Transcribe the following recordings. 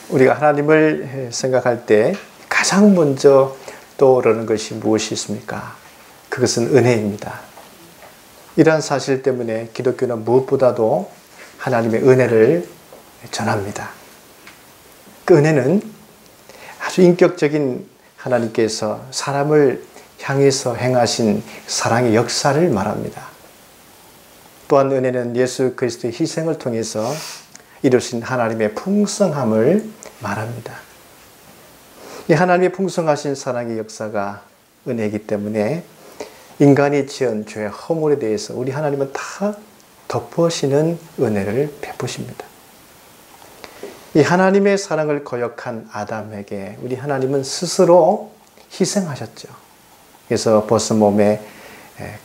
우리가 하나님을 생각할 때 가장 먼저 떠오르는 것이 무엇이 있습니까? 그것은 은혜입니다. 이러한 사실 때문에 기독교는 무엇보다도 하나님의 은혜를 전합니다. 그 은혜는 아주 인격적인 하나님께서 사람을 향해서 행하신 사랑의 역사를 말합니다. 또한 은혜는 예수 그리스도의 희생을 통해서 이루신 하나님의 풍성함을 말합니다. 이 하나님의 풍성하신 사랑의 역사가 은혜이기 때문에 인간이 지은 죄의 허물에 대해서 우리 하나님은 다 덮으시는 은혜를 베푸십니다. 이 하나님의 사랑을 거역한 아담에게 우리 하나님은 스스로 희생하셨죠. 그래서 벗은 몸에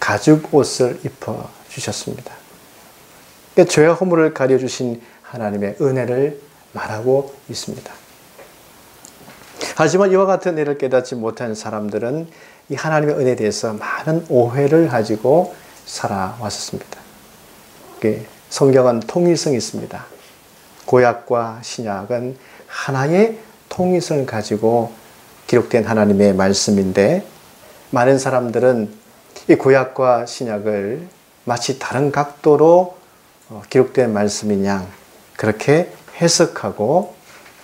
가죽 옷을 입혀 주셨습니다. 죄의 허물을 가려주신 하나님의 은혜를 말하고 있습니다. 하지만 이와 같은 은혜를 깨닫지 못한 사람들은 이 하나님의 은혜에 대해서 많은 오해를 가지고 살아왔었습니다. 성경은 통일성이 있습니다. 구약과 신약은 하나의 통일성을 가지고 기록된 하나님의 말씀인데 많은 사람들은 이 구약과 신약을 마치 다른 각도로 기록된 말씀인 양 그렇게 해석하고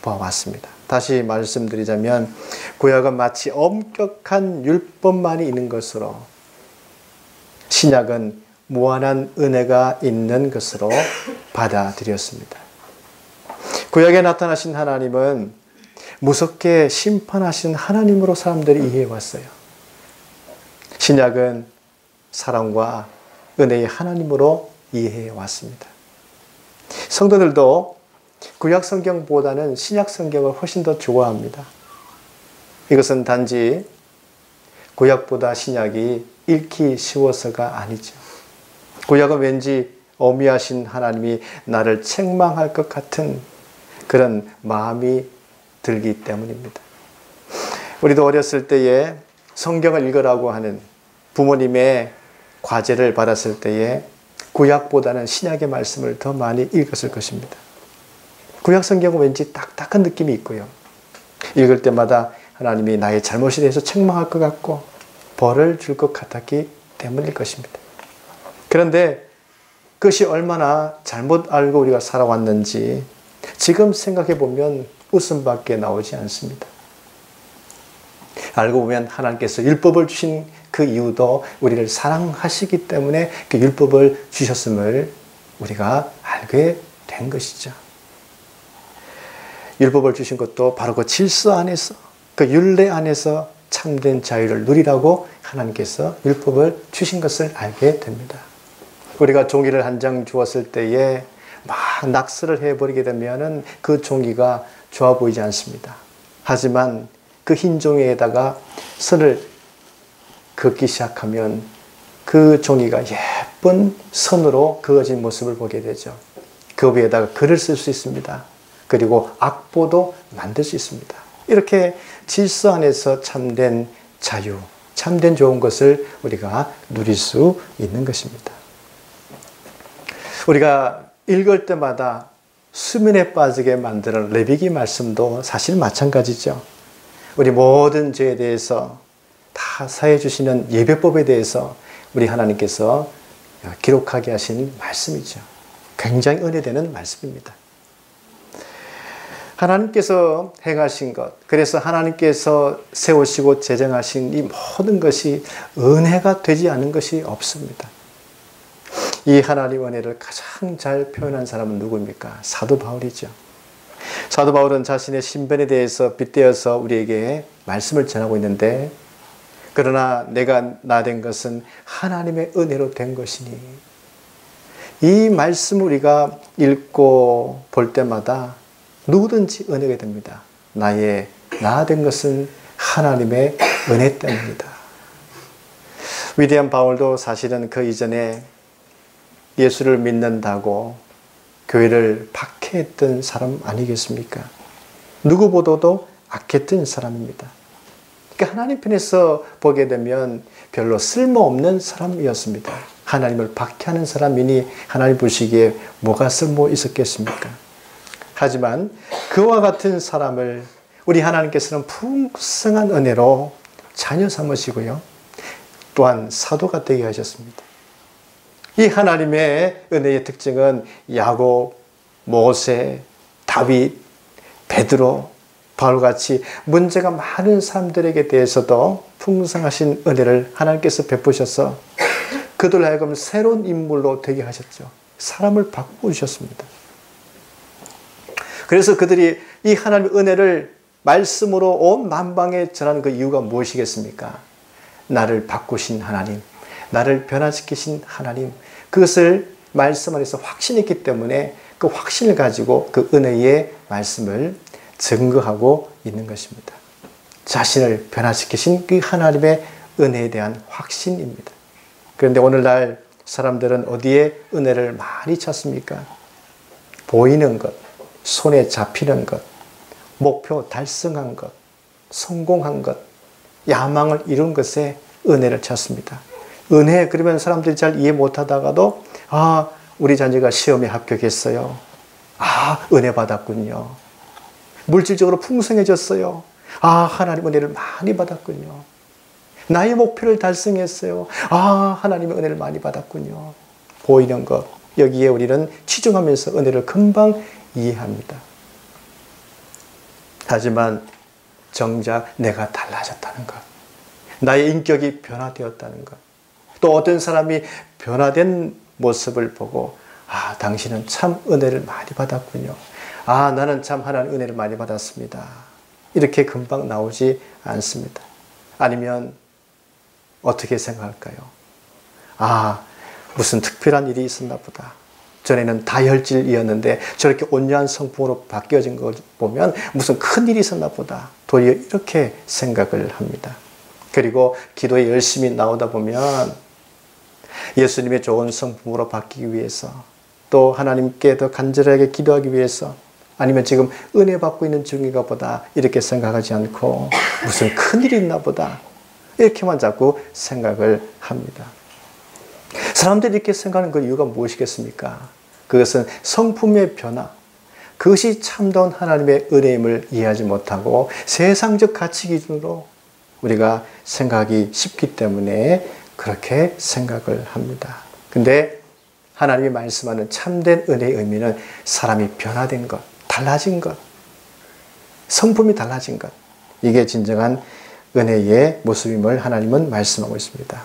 보아왔습니다. 다시 말씀드리자면 구약은 마치 엄격한 율법만이 있는 것으로 신약은 무한한 은혜가 있는 것으로 받아들였습니다. 구약에 나타나신 하나님은 무섭게 심판하신 하나님으로 사람들이 이해해왔어요. 신약은 사랑과 은혜의 하나님으로 이해해왔습니다. 성도들도 구약 성경보다는 신약 성경을 훨씬 더 좋아합니다. 이것은 단지 구약보다 신약이 읽기 쉬워서가 아니죠. 구약은 왠지 어미하신 하나님이 나를 책망할 것 같은 그런 마음이 들기 때문입니다. 우리도 어렸을 때에 성경을 읽으라고 하는 부모님의 과제를 받았을 때에 구약보다는 신약의 말씀을 더 많이 읽었을 것입니다. 구약 성경은 왠지 딱딱한 느낌이 있고요. 읽을 때마다 하나님이 나의 잘못에 대해서 책망할 것 같고 벌을 줄 것 같았기 때문일 것입니다. 그런데 그것이 얼마나 잘못 알고 우리가 살아왔는지 지금 생각해 보면 웃음밖에 나오지 않습니다. 알고 보면 하나님께서 율법을 주신 그 이유도 우리를 사랑하시기 때문에 그 율법을 주셨음을 우리가 알게 된 것이죠. 율법을 주신 것도 바로 그 질서 안에서 그 율례 안에서 참된 자유를 누리라고 하나님께서 율법을 주신 것을 알게 됩니다. 우리가 종이를 한 장 주었을 때에 막 낙서를 해버리게 되면 그 종이가 좋아 보이지 않습니다. 하지만 그 흰 종이에다가 선을 긋기 시작하면 그 종이가 예쁜 선으로 그어진 모습을 보게 되죠. 그 위에다가 글을 쓸 수 있습니다. 그리고 악보도 만들 수 있습니다. 이렇게 질서 안에서 참된 자유, 참된 좋은 것을 우리가 누릴 수 있는 것입니다. 우리가 읽을 때마다 수면에 빠지게 만드는 레위기 말씀도 사실 마찬가지죠. 우리 모든 죄에 대해서 다 사해 주시는 예배법에 대해서 우리 하나님께서 기록하게 하신 말씀이죠. 굉장히 은혜되는 말씀입니다. 하나님께서 행하신 것, 그래서 하나님께서 세우시고 제정하신 이 모든 것이 은혜가 되지 않은 것이 없습니다. 이 하나님 은혜를 가장 잘 표현한 사람은 누구입니까? 사도 바울이죠. 사도 바울은 자신의 신변에 대해서 빗대어서 우리에게 말씀을 전하고 있는데 그러나 내가 나 된 것은 하나님의 은혜로 된 것이니 이 말씀을 우리가 읽고 볼 때마다 누구든지 은혜가 됩니다. 나의 나 된 것은 하나님의 은혜 때문이다. 위대한 바울도 사실은 그 이전에 예수를 믿는다고 교회를 박해했던 사람 아니겠습니까? 누구보다도 악했던 사람입니다. 그러니까 하나님 편에서 보게 되면 별로 쓸모없는 사람이었습니다. 하나님을 박해하는 사람이니 하나님 보시기에 뭐가 쓸모 있었겠습니까? 하지만 그와 같은 사람을 우리 하나님께서는 풍성한 은혜로 자녀 삼으시고요. 또한 사도가 되게 하셨습니다. 이 하나님의 은혜의 특징은 야곱, 모세, 다윗, 베드로, 바울같이 문제가 많은 사람들에게 대해서도 풍성하신 은혜를 하나님께서 베푸셔서 그들 하여금 새로운 인물로 되게 하셨죠. 사람을 바꾸셨습니다. 그래서 그들이 이 하나님의 은혜를 말씀으로 온 만방에 전하는 그 이유가 무엇이겠습니까? 나를 바꾸신 하나님, 나를 변화시키신 하나님, 그것을 말씀 안에서 확신했기 때문에 그 확신을 가지고 그 은혜의 말씀을 증거하고 있는 것입니다. 자신을 변화시키신 그 하나님의 은혜에 대한 확신입니다. 그런데 오늘날 사람들은 어디에 은혜를 많이 찾습니까? 보이는 것, 손에 잡히는 것, 목표 달성한 것, 성공한 것, 야망을 이룬 것에 은혜를 찾습니다. 은혜, 그러면 사람들이 잘 이해 못하다가도 우리 자녀가 시험에 합격했어요. 은혜 받았군요. 물질적으로 풍성해졌어요. 하나님 은혜를 많이 받았군요. 나의 목표를 달성했어요. 하나님의 은혜를 많이 받았군요. 보이는 것, 여기에 우리는 치중하면서 은혜를 금방 이해합니다. 하지만 정작 내가 달라졌다는 것, 나의 인격이 변화되었다는 것, 또 어떤 사람이 변화된 모습을 보고 당신은 참 은혜를 많이 받았군요. 나는 참 하나님 은혜를 많이 받았습니다. 이렇게 금방 나오지 않습니다. 아니면 어떻게 생각할까요? 무슨 특별한 일이 있었나 보다. 전에는 다혈질이었는데 저렇게 온유한 성품으로 바뀌어진 걸 보면 무슨 큰일이 있었나 보다. 도리어 이렇게 생각을 합니다. 그리고 기도에 열심히 나오다 보면 예수님의 좋은 성품으로 바뀌기 위해서, 또 하나님께 더 간절하게 기도하기 위해서, 아니면 지금 은혜 받고 있는 중인가 보다 이렇게 생각하지 않고 무슨 큰일이 있나 보다 이렇게만 자꾸 생각을 합니다. 사람들이 이렇게 생각하는 그 이유가 무엇이겠습니까? 그것은 성품의 변화, 그것이 참다운 하나님의 은혜임을 이해하지 못하고 세상적 가치 기준으로 우리가 생각하기 쉽기 때문에 그렇게 생각을 합니다. 근데 하나님이 말씀하는 참된 은혜의 의미는 사람이 변화된 것, 달라진 것, 성품이 달라진 것, 이게 진정한 은혜의 모습임을 하나님은 말씀하고 있습니다.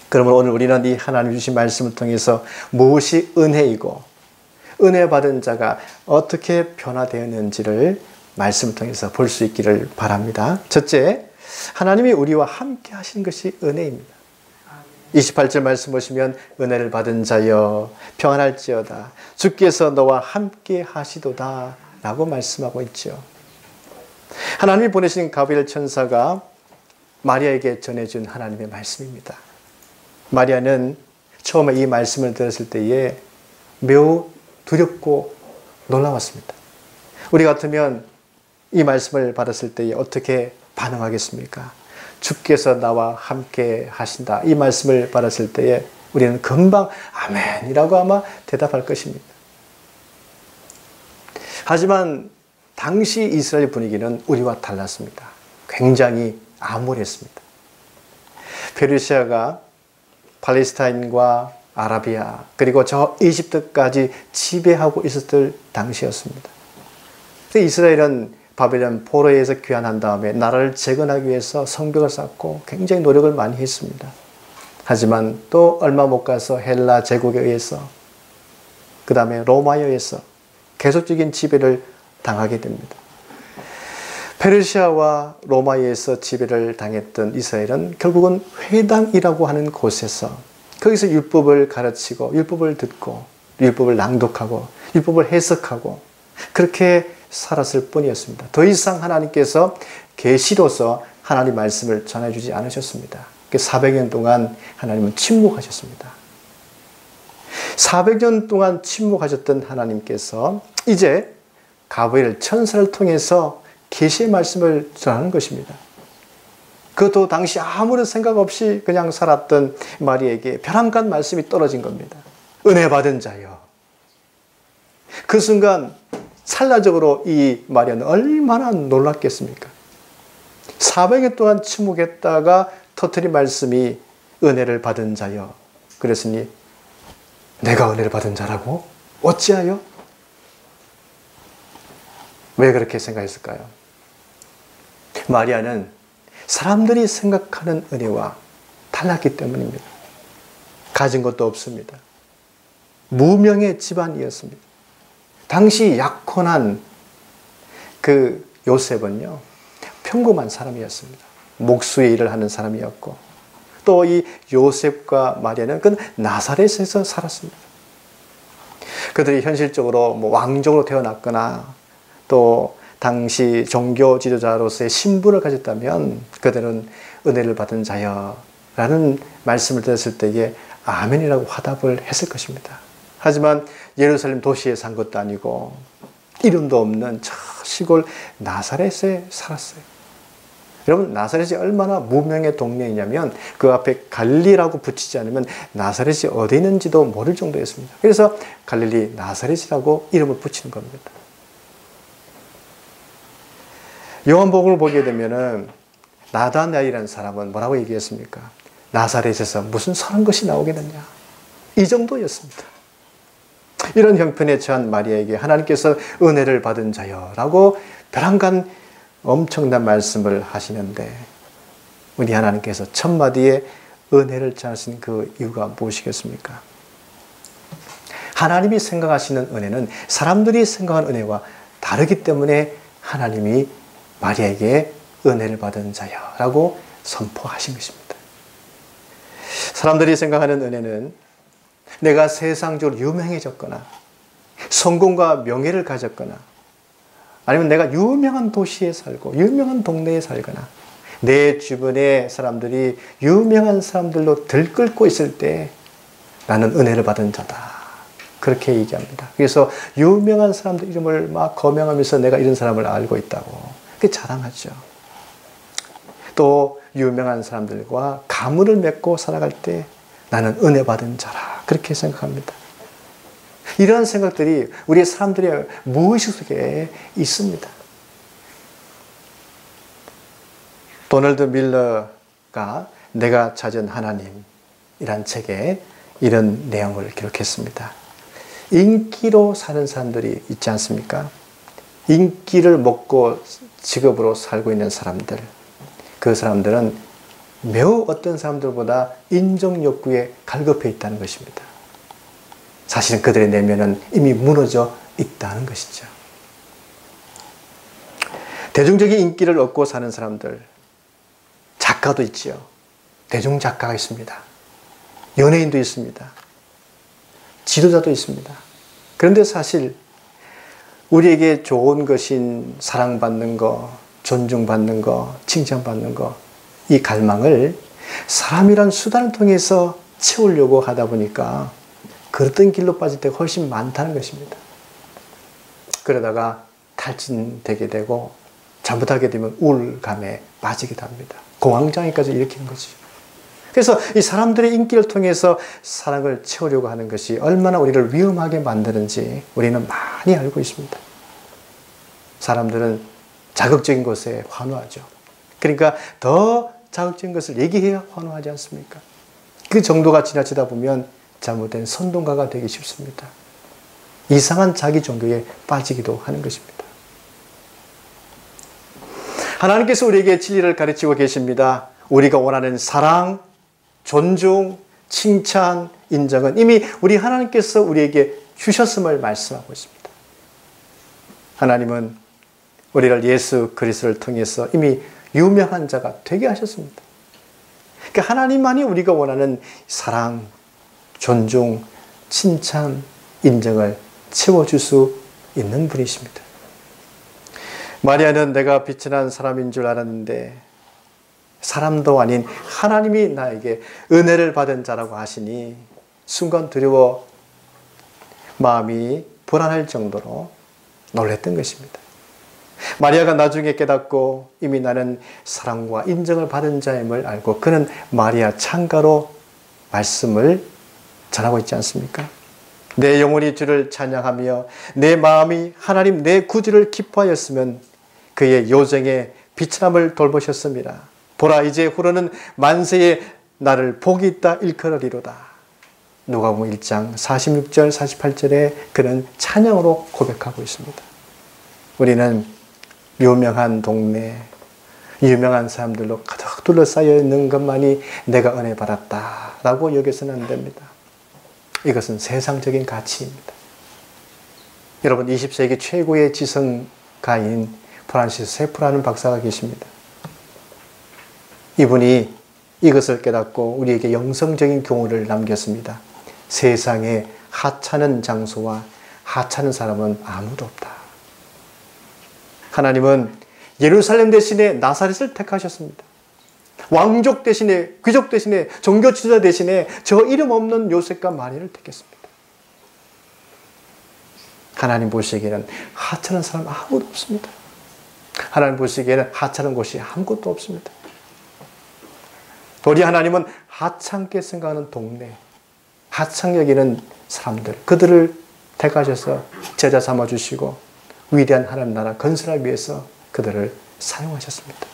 그러면 오늘 우리는 이 하나님 주신 말씀을 통해서 무엇이 은혜이고 은혜 받은 자가 어떻게 변화되었는지를 말씀을 통해서 볼 수 있기를 바랍니다. 첫째, 하나님이 우리와 함께 하신 것이 은혜입니다. 28절 말씀 보시면 은혜를 받은 자여 평안할지어다 주께서 너와 함께 하시도다 라고 말씀하고 있죠. 하나님이 보내신 가브리엘 천사가 마리아에게 전해준 하나님의 말씀입니다. 마리아는 처음에 이 말씀을 들었을 때에 매우 두렵고 놀라웠습니다. 우리 같으면 이 말씀을 받았을 때에 어떻게 반응하겠습니까? 주께서 나와 함께 하신다. 이 말씀을 받았을 때에 우리는 금방 아멘이라고 아마 대답할 것입니다. 하지만 당시 이스라엘 분위기는 우리와 달랐습니다. 굉장히 암울했습니다. 페르시아가 팔레스타인과 아라비아 그리고 저 이집트까지 지배하고 있었을 당시였습니다. 이스라엘은 바벨론 포로에서 귀환한 다음에 나라를 재건하기 위해서 성벽을 쌓고 굉장히 노력을 많이 했습니다. 하지만 또 얼마 못 가서 헬라 제국에 의해서, 그 다음에 로마에 의해서 계속적인 지배를 당하게 됩니다. 페르시아와 로마에 의해서 지배를 당했던 이스라엘은 결국은 회당이라고 하는 곳에서 거기서 율법을 가르치고 율법을 듣고 율법을 낭독하고 율법을 해석하고 그렇게 살았을 뿐이었습니다. 더 이상 하나님께서 계시로서 하나님 말씀을 전해주지 않으셨습니다. 400년 동안 하나님은 침묵하셨습니다. 400년 동안 침묵하셨던 하나님께서 이제 가브리엘 천사를 통해서 계시의 말씀을 전하는 것입니다. 그것도 당시 아무런 생각 없이 그냥 살았던 마리아에게 벼랑간 말씀이 떨어진 겁니다. 은혜 받은 자여. 그 순간 찰나적으로 이 마리아는 얼마나 놀랐겠습니까? 400일 동안 침묵했다가 터뜨린 말씀이 은혜를 받은 자여. 그랬으니 내가 은혜를 받은 자라고? 어찌하여? 왜 그렇게 생각했을까요? 마리아는 사람들이 생각하는 은혜와 달랐기 때문입니다. 가진 것도 없습니다. 무명의 집안이었습니다. 당시 약혼한 그 요셉은요, 평범한 사람이었습니다. 목수의 일을 하는 사람이었고, 또 이 요셉과 마리아는 그 나사렛에서 살았습니다. 그들이 현실적으로 왕족으로 태어났거나 또 당시 종교 지도자로서의 신분을 가졌다면 그들은 은혜를 받은 자여라는 말씀을 들었을 때에 아멘이라고 화답을 했을 것입니다. 하지만 예루살렘 도시에 산 것도 아니고 이름도 없는 저 시골 나사렛에 살았어요. 여러분, 나사렛이 얼마나 무명의 동네이냐면 그 앞에 갈릴리라고 붙이지 않으면 나사렛이 어디 있는지도 모를 정도였습니다. 그래서 갈릴리 나사렛이라고 이름을 붙이는 겁니다. 요한복음을 보게 되면은 나다나엘이라는 사람은 뭐라고 얘기했습니까? 나사렛에서 무슨 선한 것이 나오겠느냐, 이 정도였습니다. 이런 형편에 처한 마리아에게 하나님께서 은혜를 받은 자여라고 벼랑간 엄청난 말씀을 하시는데, 우리 하나님께서 첫 마디에 은혜를 짜신 그 이유가 무엇이겠습니까? 하나님이 생각하시는 은혜는 사람들이 생각하는 은혜와 다르기 때문에 하나님이 마리아에게 은혜를 받은 자여라고 선포하신 것입니다. 사람들이 생각하는 은혜는 내가 세상적으로 유명해졌거나 성공과 명예를 가졌거나 아니면 내가 유명한 도시에 살고 유명한 동네에 살거나 내 주변의 사람들이 유명한 사람들로 들끓고 있을 때 나는 은혜를 받은 자다, 그렇게 얘기합니다. 그래서 유명한 사람들 이름을 막 거명하면서 내가 이런 사람을 알고 있다고 그렇게 자랑하죠. 또 유명한 사람들과 가문을 맺고 살아갈 때 나는 은혜 받은 자라, 그렇게 생각합니다. 이러한 생각들이 우리 사람들의 무의식 속에 있습니다. 도널드 밀러가 내가 찾은 하나님이란 책에 이런 내용을 기록했습니다. 인기로 사는 사람들이 있지 않습니까? 인기를 먹고 직업으로 살고 있는 사람들, 그 사람들은 매우 어떤 사람들보다 인정 욕구에 갈급해 있다는 것입니다. 사실은 그들의 내면은 이미 무너져 있다는 것이죠. 대중적인 인기를 얻고 사는 사람들, 작가도 있지요. 대중작가가 있습니다. 연예인도 있습니다. 지도자도 있습니다. 그런데 사실 우리에게 좋은 것인 사랑받는 거, 존중받는 거, 칭찬받는 거, 이 갈망을 사람이란 수단을 통해서 채우려고 하다 보니까 그랬던 길로 빠질 때가 훨씬 많다는 것입니다. 그러다가 탈진되게 되고 잘못하게 되면 우울감에 빠지기도 합니다. 공황장애까지 일으키는 거지. 그래서 이 사람들의 인기를 통해서 사랑을 채우려고 하는 것이 얼마나 우리를 위험하게 만드는지 우리는 많이 알고 있습니다. 사람들은 자극적인 것에 환호하죠. 그러니까 더 자극적인 것을 얘기해야 환호하지 않습니까? 그 정도가 지나치다 보면 잘못된 선동가가 되기 쉽습니다. 이상한 자기 종교에 빠지기도 하는 것입니다. 하나님께서 우리에게 진리를 가르치고 계십니다. 우리가 원하는 사랑, 존중, 칭찬, 인정은 이미 우리 하나님께서 우리에게 주셨음을 말씀하고 있습니다. 하나님은 우리를 예수 그리스도를 통해서 이미 유명한 자가 되게 하셨습니다. 그러니까 하나님만이 우리가 원하는 사랑, 존중, 칭찬, 인정을 채워줄 수 있는 분이십니다. 마리아는 내가 빛이 난 사람인 줄 알았는데 사람도 아닌 하나님이 나에게 은혜를 받은 자라고 하시니 순간 두려워 마음이 불안할 정도로 놀랐던 것입니다. 마리아가 나중에 깨닫고 이미 나는 사랑과 인정을 받은 자임을 알고 그는 마리아 창가로 말씀을 전하고 있지 않습니까? 내 영혼이 주를 찬양하며 내 마음이 하나님 내 구주를 기뻐하였으면 그의 요정의 비천함을 돌보셨습니다. 보라 이제 후로는 만세에 나를 복이 있다 일컬으리로다. 누가복음 1장 46절 48절에 그는 찬양으로 고백하고 있습니다. 우리는 유명한 동네, 유명한 사람들로 가득 둘러싸여 있는 것만이 내가 은혜 받았다라고 여겨서는 안 됩니다. 이것은 세상적인 가치입니다. 여러분 20세기 최고의 지성가인 프란시스 세프라는 박사가 계십니다. 이분이 이것을 깨닫고 우리에게 영성적인 교훈을 남겼습니다. 세상에 하찮은 장소와 하찮은 사람은 아무도 없다. 하나님은 예루살렘 대신에 나사렛을 택하셨습니다. 왕족 대신에, 귀족 대신에, 종교 지도자 대신에 저 이름 없는 요셉과 마리아를 택했습니다. 하나님 보시기에는 하찮은 사람 아무도 없습니다. 하나님 보시기에는 하찮은 곳이 아무것도 없습니다. 우리 하나님은 하찮게 생각하는 동네, 하찮게 여기는 사람들, 그들을 택하셔서 제자 삼아주시고 위대한 하나님 나라 건설하기 위해서 그들을 사용하셨습니다.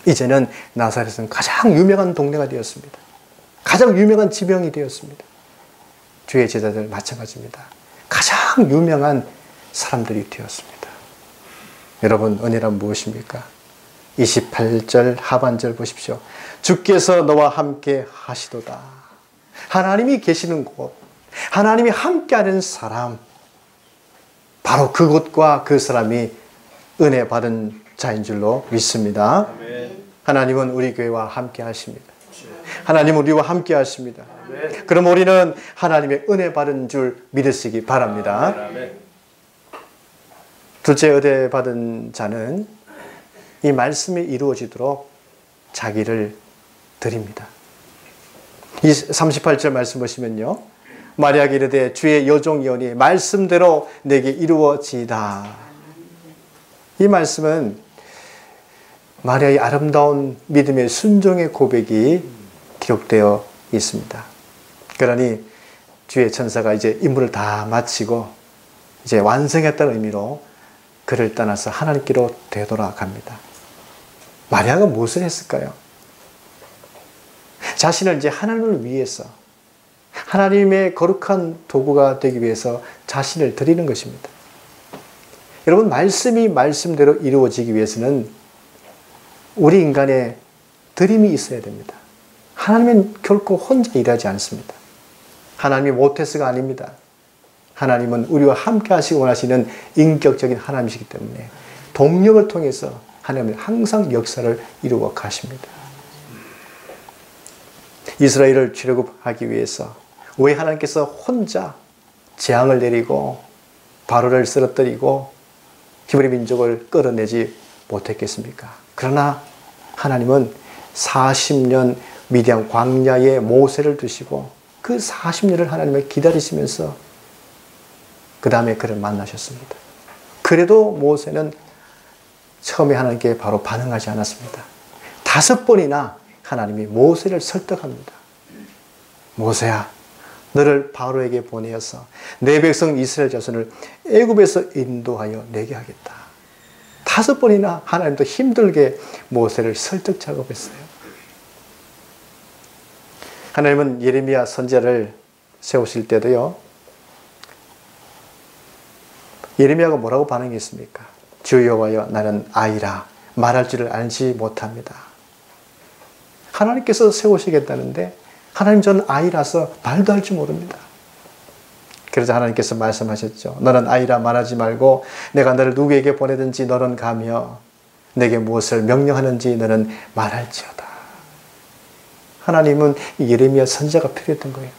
이제는 나사렛은 가장 유명한 동네가 되었습니다. 가장 유명한 지명이 되었습니다. 주의 제자들 마찬가지입니다. 가장 유명한 사람들이 되었습니다. 여러분 은혜란 무엇입니까? 28절 하반절 보십시오. 주께서 너와 함께 하시도다. 하나님이 계시는 곳, 하나님이 함께하는 사람, 바로 그곳과 그 사람이 은혜 받은 자인 줄로 믿습니다. 아멘. 하나님은 우리 교회와 함께 하십니다. 하나님은 우리와 함께 하십니다. 아멘. 그럼 우리는 하나님의 은혜 받은 줄 믿으시기 바랍니다. 아멘. 둘째 은혜 받은 자는 이 말씀이 이루어지도록 자기를 드립니다. 이 38절 말씀 보시면요. 마리아가 이르되 주의 여종이오니 말씀대로 내게 이루어지이다. 이 말씀은 마리아의 아름다운 믿음의 순종의 고백이 기록되어 있습니다. 그러니 주의 천사가 이제 임무를 다 마치고 이제 완성했다는 의미로 그를 떠나서 하나님께로 되돌아갑니다. 마리아가 무엇을 했을까요? 자신을 이제 하나님을 위해서 하나님의 거룩한 도구가 되기 위해서 자신을 드리는 것입니다. 여러분 말씀이 말씀대로 이루어지기 위해서는 우리 인간의 드림이 있어야 됩니다. 하나님은 결코 혼자 일하지 않습니다. 하나님이 모태스가 아닙니다. 하나님은 우리와 함께 하시고 원하시는 인격적인 하나님이시기 때문에 동력을 통해서 하나님은 항상 역사를 이루어 가십니다. 이스라엘을 출애굽하기 위해서 왜 하나님께서 혼자 재앙을 내리고 바로를 쓰러뜨리고 히브리 민족을 끌어내지 못했겠습니까? 그러나 하나님은 40년 미디안 광야에 모세를 두시고 그 40년을 하나님을 기다리시면서 그 다음에 그를 만나셨습니다. 그래도 모세는 처음에 하나님께 바로 반응하지 않았습니다. 5번이나 하나님이 모세를 설득합니다. 모세야, 너를 바로에게 보내어서 내 백성 이스라엘 자손을 애굽에서 인도하여 내게 하겠다. 5번이나 하나님도 힘들게 모세를 설득 작업했어요. 하나님은 예레미야 선지자를 세우실 때도요. 예레미야가 뭐라고 반응했습니까? 주 여호와여 나는 아이라 말할 줄을 알지 못합니다. 하나님께서 세우시겠다는데 하나님 저는 아이라서 말도 할 줄 모릅니다. 그래서 하나님께서 말씀하셨죠. 너는 아이라 말하지 말고 내가 너를 누구에게 보내든지 너는 가며 내게 무엇을 명령하는지 너는 말할지어다. 하나님은 예레미야 선지자가 필요했던 거예요.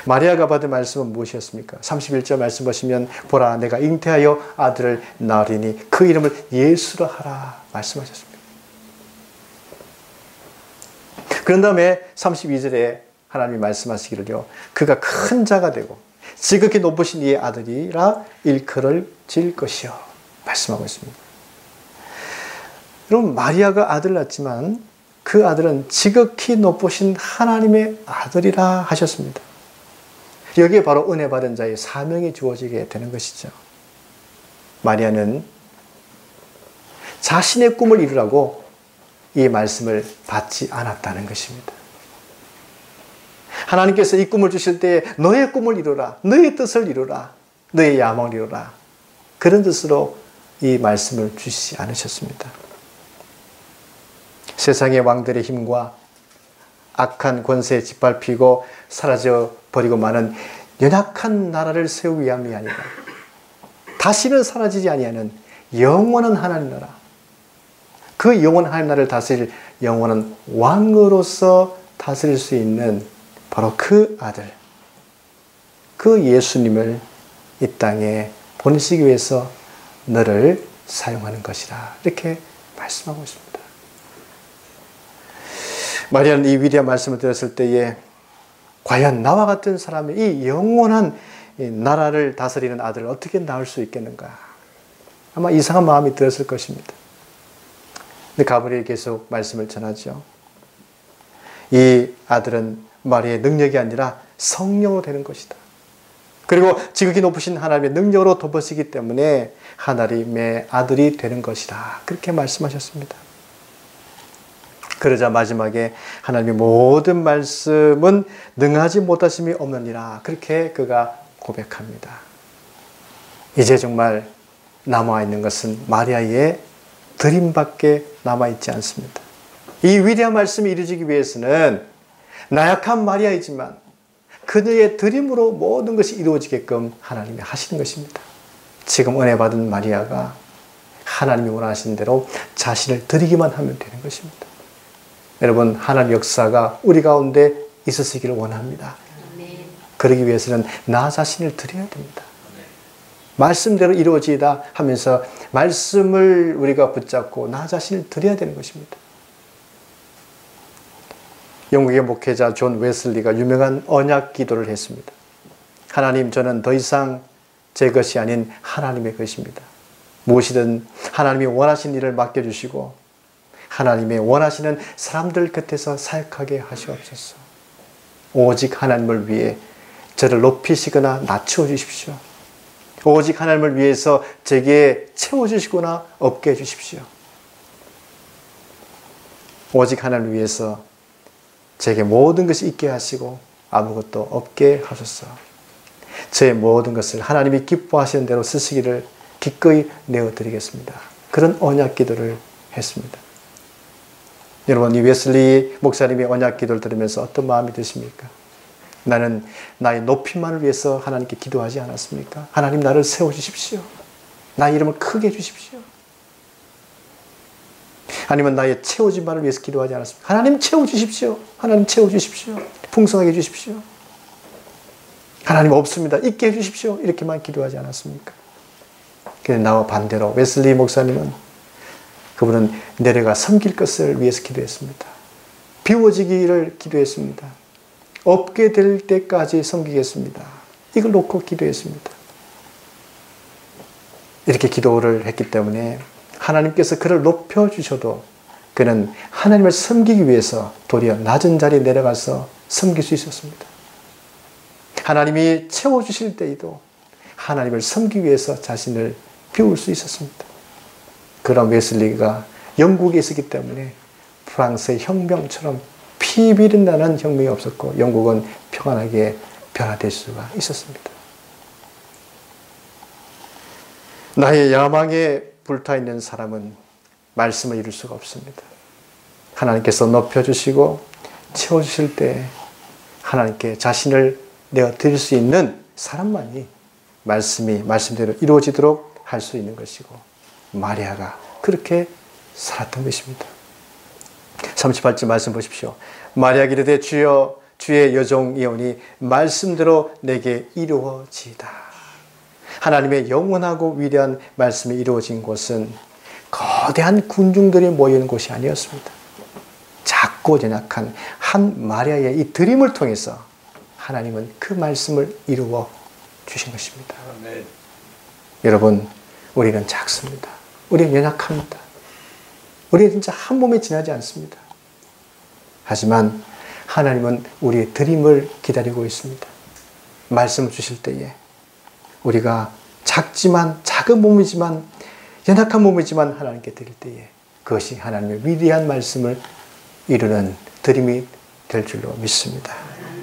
마리아가 받은 말씀은 무엇이었습니까? 31절 말씀 보시면 보라 내가 잉태하여 아들을 낳으리니 그 이름을 예수라 하라 말씀하셨습니다. 그런 다음에 32절에 하나님이 말씀하시기를요. 그가 큰 자가 되고 지극히 높으신 이의 아들이라 일컬을 것이요. 말씀하고 있습니다. 여러분 마리아가 아들을 낳았지만 그 아들은 지극히 높으신 하나님의 아들이라 하셨습니다. 여기에 바로 은혜 받은 자의 사명이 주어지게 되는 것이죠. 마리아는 자신의 꿈을 이루라고 이 말씀을 받지 않았다는 것입니다. 하나님께서 이 꿈을 주실 때 너의 꿈을 이루라, 너의 뜻을 이루라, 너의 야망을 이루라, 그런 뜻으로 이 말씀을 주시지 않으셨습니다. 세상의 왕들의 힘과 악한 권세에 짓밟히고 사라져 버리고 마는 연약한 나라를 세우기 위함이 아니라 다시는 사라지지 아니하는 영원한 하나님 나라, 그 영원한 하나님 나라를 다스릴 영원한 왕으로서 다스릴 수 있는 바로 그 아들, 그 예수님을 이 땅에 보내시기 위해서 너를 사용하는 것이라, 이렇게 말씀하고 있습니다. 마리아는 이 위대한 말씀을 들었을 때에 과연 나와 같은 사람이 이 영원한 나라를 다스리는 아들을 어떻게 낳을 수 있겠는가? 아마 이상한 마음이 들었을 것입니다. 근데 가브리엘이 계속 말씀을 전하죠. 이 아들은 마리아의 능력이 아니라 성령으로 되는 것이다. 그리고 지극히 높으신 하나님의 능력으로 덮어지기 때문에 하나님의 아들이 되는 것이다. 그렇게 말씀하셨습니다. 그러자 마지막에 하나님의 모든 말씀은 능하지 못하심이 없느니라, 그렇게 그가 고백합니다. 이제 정말 남아있는 것은 마리아의 드림밖에 남아있지 않습니다. 이 위대한 말씀이 이루어지기 위해서는 나약한 마리아이지만 그녀의 드림으로 모든 것이 이루어지게끔 하나님이 하시는 것입니다. 지금 은혜 받은 마리아가 하나님이 원하시는 대로 자신을 드리기만 하면 되는 것입니다. 여러분, 하나님 역사가 우리 가운데 있으시기를 원합니다. 그러기 위해서는 나 자신을 드려야 됩니다. 말씀대로 이루어지다 하면서 말씀을 우리가 붙잡고 나 자신을 드려야 되는 것입니다. 영국의 목회자 존 웨슬리가 유명한 언약 기도를 했습니다. 하나님, 저는 더 이상 제 것이 아닌 하나님의 것입니다. 무엇이든 하나님이 원하시는 일을 맡겨주시고 하나님의 원하시는 사람들 곁에서 사역하게 하시옵소서. 오직 하나님을 위해 저를 높이시거나 낮추어 주십시오. 오직 하나님을 위해서 제게 채워주시거나 없게 해주십시오. 오직 하나님을 위해서 제게 모든 것이 있게 하시고 아무것도 없게 하소서. 제 모든 것을 하나님이 기뻐하시는 대로 쓰시기를 기꺼이 내어드리겠습니다. 그런 언약 기도를 했습니다. 여러분, 이 웨슬리 목사님의 언약 기도를 들으면서 어떤 마음이 드십니까? 나는 나의 높임만을 위해서 하나님께 기도하지 않았습니까? 하나님, 나를 세워주십시오. 나의 이름을 크게 해주십시오. 아니면 나의 채워짐만을 위해서 기도하지 않았습니까? 하나님 채워주십시오. 하나님 채워주십시오. 풍성하게 해주십시오. 하나님 없습니다. 있게 해주십시오. 이렇게만 기도하지 않았습니까? 그런데 나와 반대로 웨슬리 목사님은, 그분은 내려가 섬길 것을 위해서 기도했습니다. 비워지기를 기도했습니다. 없게 될 때까지 섬기겠습니다. 이걸 놓고 기도했습니다. 이렇게 기도를 했기 때문에 하나님께서 그를 높여주셔도 그는 하나님을 섬기기 위해서 도리어 낮은 자리에 내려가서 섬길 수 있었습니다. 하나님이 채워주실 때에도 하나님을 섬기기 위해서 자신을 비울 수 있었습니다. 그런 웨슬리가 영국에 있었기 때문에 프랑스의 혁명처럼 피비린내는 혁명이 없었고 영국은 평안하게 변화될 수가 있었습니다. 나의 야망에 불타있는 사람은 말씀을 이룰 수가 없습니다. 하나님께서 높여주시고 채워주실 때 하나님께 자신을 내어드릴 수 있는 사람만이 말씀이 말씀대로 이루어지도록 할 수 있는 것이고, 마리아가 그렇게 살았던 것입니다. 38절 말씀 보십시오. 마리아가 이르되 주여, 주의 여종이오니 말씀대로 내게 이루어지이다. 하나님의 영원하고 위대한 말씀이 이루어진 곳은 거대한 군중들이 모이는 곳이 아니었습니다. 작고 연약한 한 마리아의 이 드림을 통해서 하나님은 그 말씀을 이루어 주신 것입니다. 네. 여러분, 우리는 작습니다. 우리는 연약합니다. 우리는 진짜 한 몸에 지나지 않습니다. 하지만 하나님은 우리의 드림을 기다리고 있습니다. 말씀을 주실 때에 우리가 작은 몸이지만 연약한 몸이지만 하나님께 드릴 때에 그것이 하나님의 위대한 말씀을 이루는 드림이 될 줄로 믿습니다.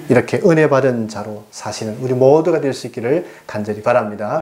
이렇게 은혜 받은 자로 사시는 우리 모두가 될 수 있기를 간절히 바랍니다.